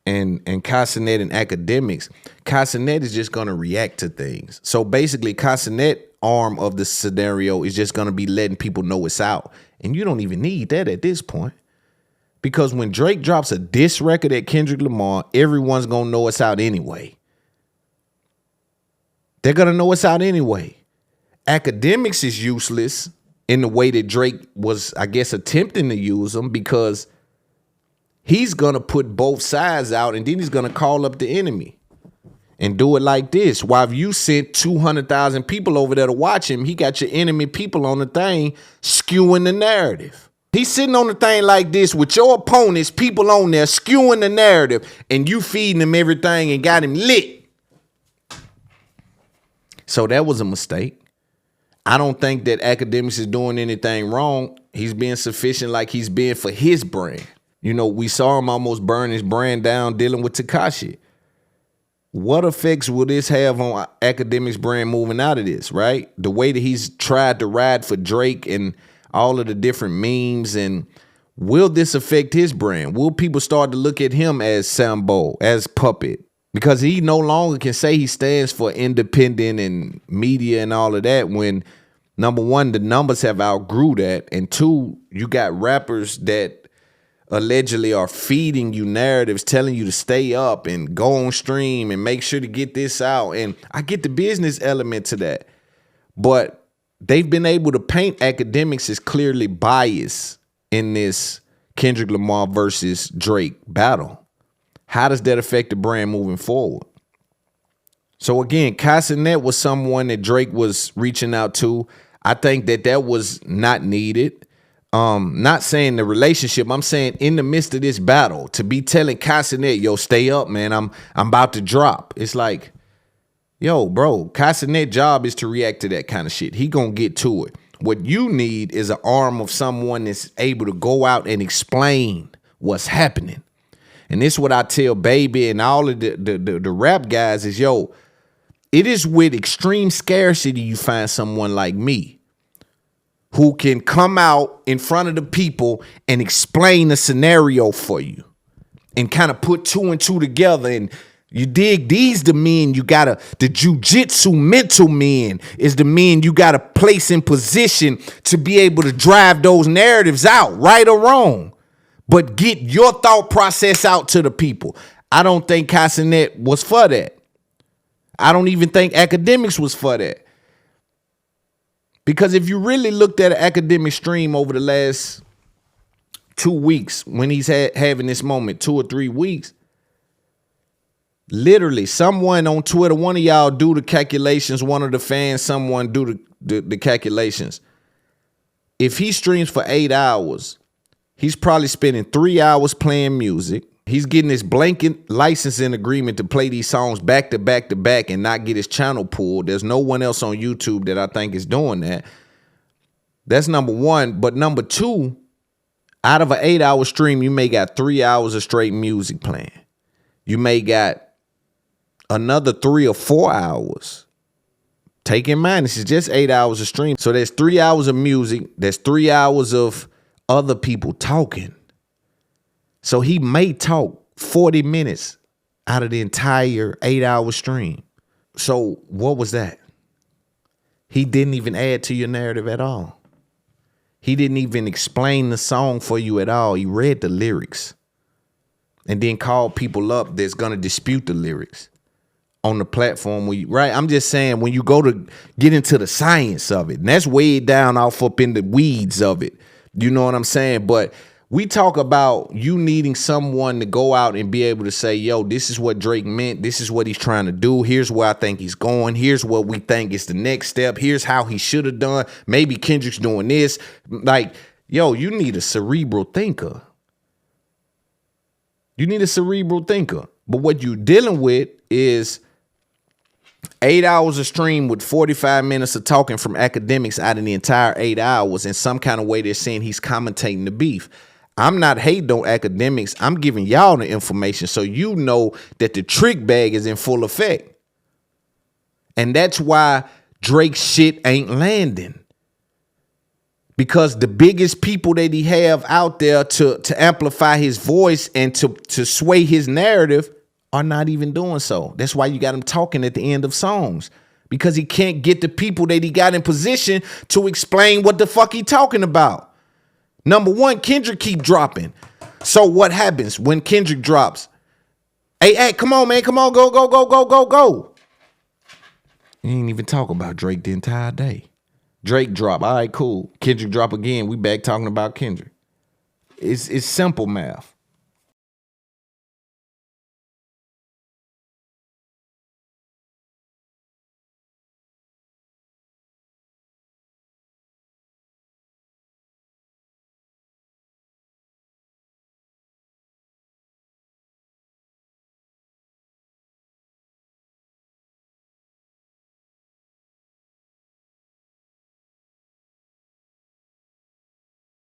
and Kaicent and academics, Kaicent is just gonna react to things. So basically, Kaicent arm of the scenario is just gonna be letting people know it's out. And you don't even need that at this point. Because when Drake drops a diss record at Kendrick Lamar, everyone's gonna know it's out anyway. They're gonna know it's out anyway. Academics is useless in the way that Drake was, I guess, attempting to use them, because he's gonna put both sides out and then he's gonna call up the enemy and do it like this. While you sent 200,000 people over there to watch him, he got your enemy people on the thing skewing the narrative. He's sitting on the thing like this with your opponents, people on there skewing the narrative, and you feeding him everything and got him lit. So that was a mistake. I don't think that academics is doing anything wrong. He's being sufficient like he's been for his brand. You know, we saw him almost burn his brand down dealing with Tekashi. What effects will this have on academics' brand moving out of this, right? The way that he's tried to ride for Drake and all of the different memes, and will this affect his brand? Will people start to look at him as Sambo, as puppet? Because he no longer can say he stands for independent and media and all of that when, number one, the numbers have outgrew that, and two, you got rappers that allegedly are feeding you narratives, telling you to stay up and go on stream and make sure to get this out. And I get the business element to that, but they've been able to paint academics as clearly biased in this Kendrick Lamar versus Drake battle. How does that affect the brand moving forward? So again, Kaicent was someone that Drake was reaching out to. I think that was not needed. Not saying the relationship, I'm saying in the midst of this battle, to be telling Kaicent, yo, stay up, man, I'm about to drop. It's like, yo, bro, Kaicent's job is to react to that kind of shit. He gonna get to it. What you need is an arm of someone that's able to go out and explain what's happening. And this is what I tell Baby and all of the rap guys is, yo, it is with extreme scarcity you find someone like me who can come out in front of the people and explain the scenario for you and kind of put two and two together. And you dig, these the men you gotta, the jujitsu mental men is the men you gotta place in position to be able to drive those narratives out, right or wrong. But get your thought process out to the people. I don't think Kaicent was for that. I don't even think academics was for that. Because if you really looked at an academic stream over the last 2 weeks, when he's having this moment, 2 or 3 weeks, literally someone on Twitter, one of y'all do the calculations, one of the fans, someone do the calculations. If he streams for 8 hours, he's probably spending 3 hours playing music. He's getting this blanket licensing agreement to play these songs back to back to back and not get his channel pulled. There's no one else on YouTube that I think is doing that. That's number one. But number two, out of an 8-hour stream, you may got 3 hours of straight music playing. You may got another 3 or 4 hours. Take in mind, this is just 8 hours of stream. So there's 3 hours of music. There's 3 hours of other people talking. So he may talk 40 minutes out of the entire 8-hour stream. So what was that? He didn't even add to your narrative at all. He didn't even explain the song for you at all. He read the lyrics and then called people up that's gonna dispute the lyrics on the platform where you, right? I'm just saying, when you go to get into the science of it, and that's way down off up in the weeds of it. You know what I'm saying? But we talk about you needing someone to go out and be able to say, yo, this is what Drake meant. This is what he's trying to do. Here's where I think he's going. Here's what we think is the next step. Here's how he should have done. Maybe Kendrick's doing this. Like, yo, you need a cerebral thinker. You need a cerebral thinker. But what you're dealing with is 8 hours of stream with 45 minutes of talking from academics out of the entire 8 hours. In some kind of way, they're saying he's commentating the beef. I'm not hating on academics. I'm giving y'all the information so you know that the trick bag is in full effect. And that's why Drake's shit ain't landing. Because the biggest people that he have out there to amplify his voice and to sway his narrative are not even doing so. That's why you got him talking at the end of songs. Because he can't get the people that he got in position to explain what the fuck he talking about. Number one, Kendrick keep dropping. So what happens when Kendrick drops? Hey, come on, man. Come on, go. He ain't even talk about Drake the entire day. Drake drop. All right, cool. Kendrick drop again. We back talking about Kendrick. It's simple math.